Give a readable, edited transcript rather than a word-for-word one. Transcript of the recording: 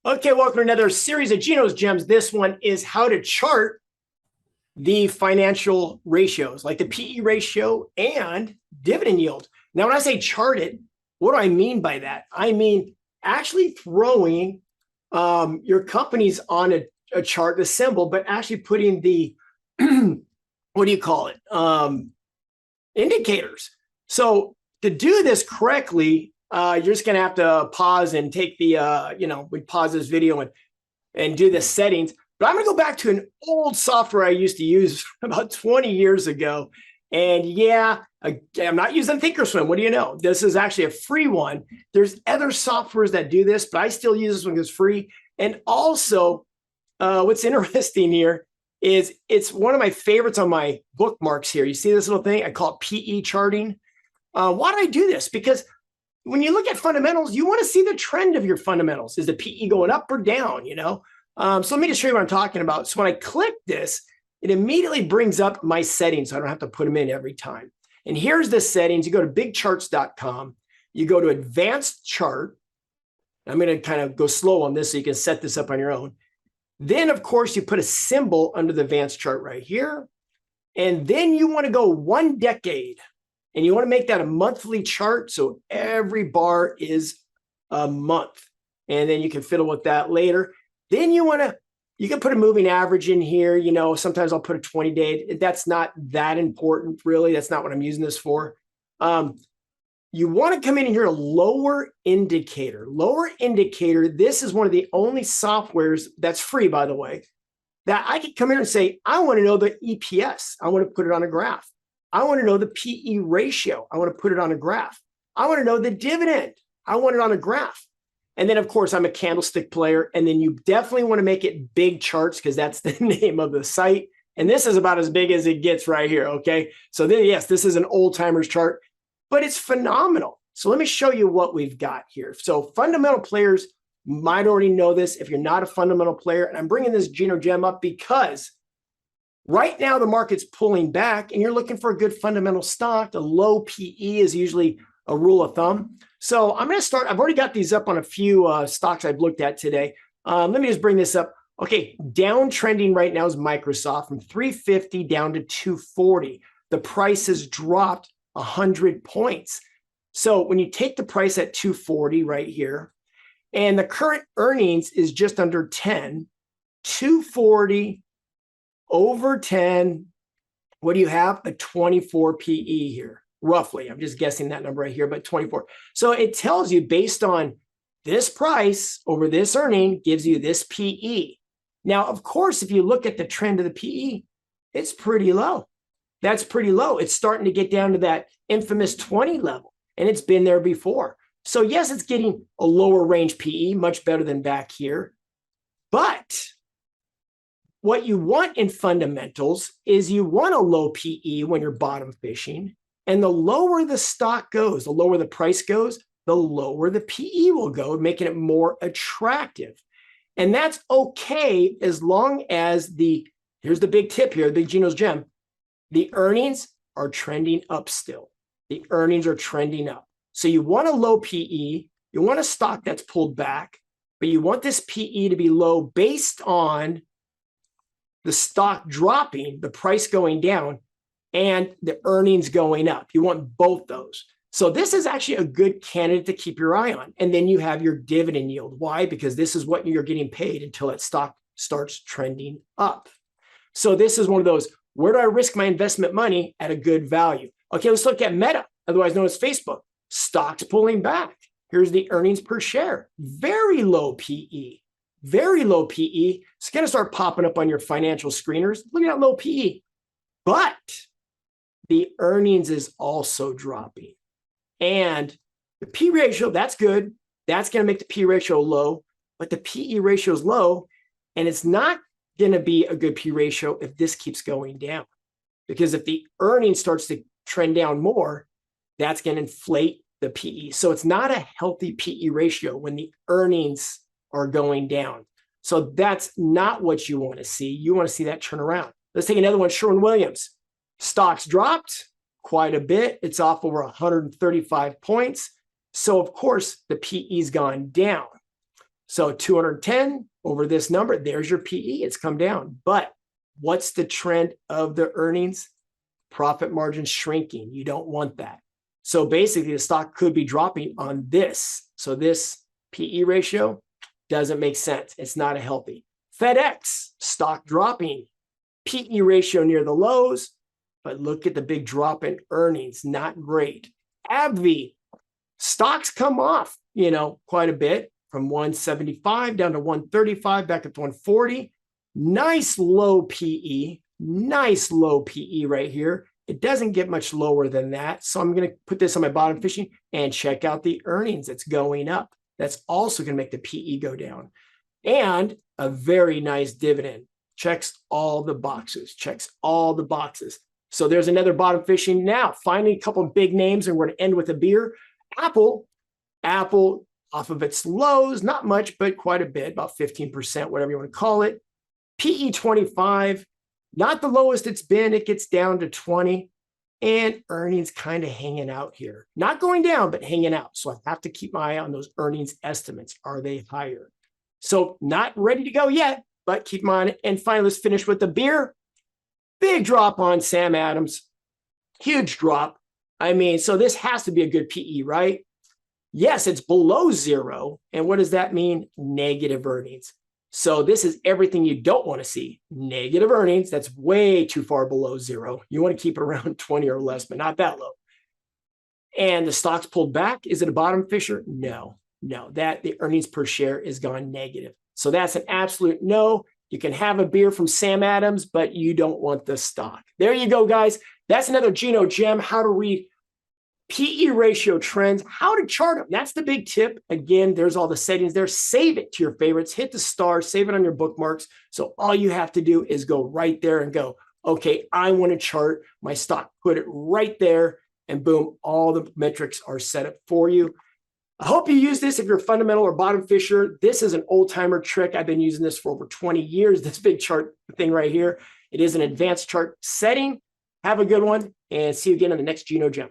Okay, welcome to another series of Gino's Gems. This one is how to chart the financial ratios, like the PE ratio and dividend yield. Now, when I say chart it, what do I mean by that? I mean actually throwing your companies on a chart, the symbol, but actually putting the, what do you call it? Indicators. So to do this correctly, you're just going to have to pause and take the, we pause this video and do the settings. But I'm going to go back to an old software I used to use about 20 years ago. And yeah, I'm not using Thinkorswim. What do you know? This is actually a free one. There's other softwares that do this, but I still use this one because it's free. And also, what's interesting here is it's one of my favorites on my bookmarks here. You see this little thing? I call it PE charting. Why do I do this? Because when you look at fundamentals, you want to see the trend of your fundamentals. Is the PE going up or down, So let me just show you what I'm talking about. So when I click this, it immediately brings up my settings. So I don't have to put them in every time. And here's the settings. You go to bigcharts.com. You go to advanced chart. I'm going to kind of go slow on this so you can set this up on your own. Then, of course, you put a symbol under the advanced chart right here. And then you want to go 1 decade. And you want to make that a monthly chart. So every bar is a month. And then you can fiddle with that later. Then you can put a moving average in here. Sometimes I'll put a 20-day. That's not that important, really. That's not what I'm using this for. You want to come in here, lower indicator. Lower indicator, this is one of the only softwares that's free, by the way, that I can come here and say, I want to know the EPS. I want to put it on a graph. I want to know the PE ratio. I want to put it on a graph. I want to know the dividend. I want it on a graph. And then, of course, I'm a candlestick player. And then you definitely want to make it big charts because that's the name of the site. And this is about as big as it gets right here, okay? So then, yes, this is an old-timers chart, but it's phenomenal. So let me show you what we've got here. So fundamental players might already know this if you're not a fundamental player. And I'm bringing this Gino gem up because right now the market's pulling back and you're looking for a good fundamental stock. The low PE is usually a rule of thumb. So I'm going to start. I've already got these up on a few stocks I've looked at today. Let me just bring this up. Okay, downtrending right now is Microsoft from 350 down to 240. The price has dropped 100 points. So when you take the price at 240 right here, and the current earnings is just under 10, 240 over 10, what do you have? A 24 PE here, roughly. I'm just guessing that number right here, but 24. So it tells you based on this price over this earning gives you this PE. Now, of course, if you look at the trend of the PE, it's pretty low. That's pretty low. It's starting to get down to that infamous 20 level, and it's been there before. So yes, it's getting a lower range PE, much better than back here. But what you want in fundamentals is you want a low PE when you're bottom fishing. And the lower the stock goes, the lower the price goes, the lower the PE will go, making it more attractive. And that's okay as long as here's the big tip here, the Gino's gem, the earnings are trending up still. The earnings are trending up. So you want a low PE, you want a stock that's pulled back, but you want this PE to be low based on the stock dropping, the price going down, and the earnings going up. You want both those. So this is actually a good candidate to keep your eye on. And then you have your dividend yield. Why? Because this is what you're getting paid until that stock starts trending up. So this is one of those, where do I risk my investment money at a good value? Okay, let's look at Meta, otherwise known as Facebook. Stocks pulling back. Here's the earnings per share. Very low PE. Very low PE. It's going to start popping up on your financial screeners. Look at that low PE. But the earnings is also dropping. And the P ratio, that's good. That's going to make the P ratio low. But the PE ratio is low. And it's not going to be a good P ratio if this keeps going down. Because if the earnings starts to trend down more, that's going to inflate the PE. So it's not a healthy PE ratio when the earnings are going down. So that's not what you want to see. You want to see that turn around. Let's take another one, Sherwin-Williams. Stocks dropped quite a bit. It's off over 135 points. So of course, the PE's gone down. So 210 over this number, there's your PE. It's come down. But what's the trend of the earnings? Profit margin shrinking. You don't want that. So basically, the stock could be dropping on this. So this PE ratio doesn't make sense. It's not a healthy. FedEx, stock dropping. PE ratio near the lows. But look at the big drop in earnings. Not great. AbbVie, stocks come off, quite a bit from 175 down to 135, back up to 140. Nice low PE. Nice low PE right here. It doesn't get much lower than that. So I'm going to put this on my bottom fishing and check out the earnings. It's going up. That's also going to make the PE go down. And a very nice dividend. Checks all the boxes. Checks all the boxes. So there's another bottom fishing. Now, finally, a couple of big names, and we're going to end with a beer. Apple off of its lows, not much, but quite a bit, about 15%, whatever you want to call it. PE 25, not the lowest it's been. It gets down to 20, and earnings kind of hanging out here. Not going down, but hanging out. So I have to keep my eye on those earnings estimates. Are they higher? So not ready to go yet, but keep my eye on it. And finally, let's finish with the beer. Big drop on Sam Adams. Huge drop. I mean, so this has to be a good PE, right? Yes, it's below zero. And what does that mean? Negative earnings. So this is everything you don't want to see. Negative earnings. That's way too far below zero. You want to keep it around 20 or less, but not that low. And the stock's pulled back. Is it a bottom fisher? No. That the earnings per share is gone negative. So that's an absolute no. You can have a beer from Sam Adams, but you don't want the stock. There you go, guys. That's another Gino gem, how to read PE ratio trends, how to chart them. That's the big tip. Again, there's all the settings there. Save it to your favorites. Hit the star. Save it on your bookmarks. So all you have to do is go right there and go, okay, I want to chart my stock. Put it right there, and boom, all the metrics are set up for you. I hope you use this if you're a fundamental or bottom fisher. This is an old-timer trick. I've been using this for over 20 years, this big chart thing right here. It is an advanced chart setting. Have a good one, and see you again on the next Gino Gem.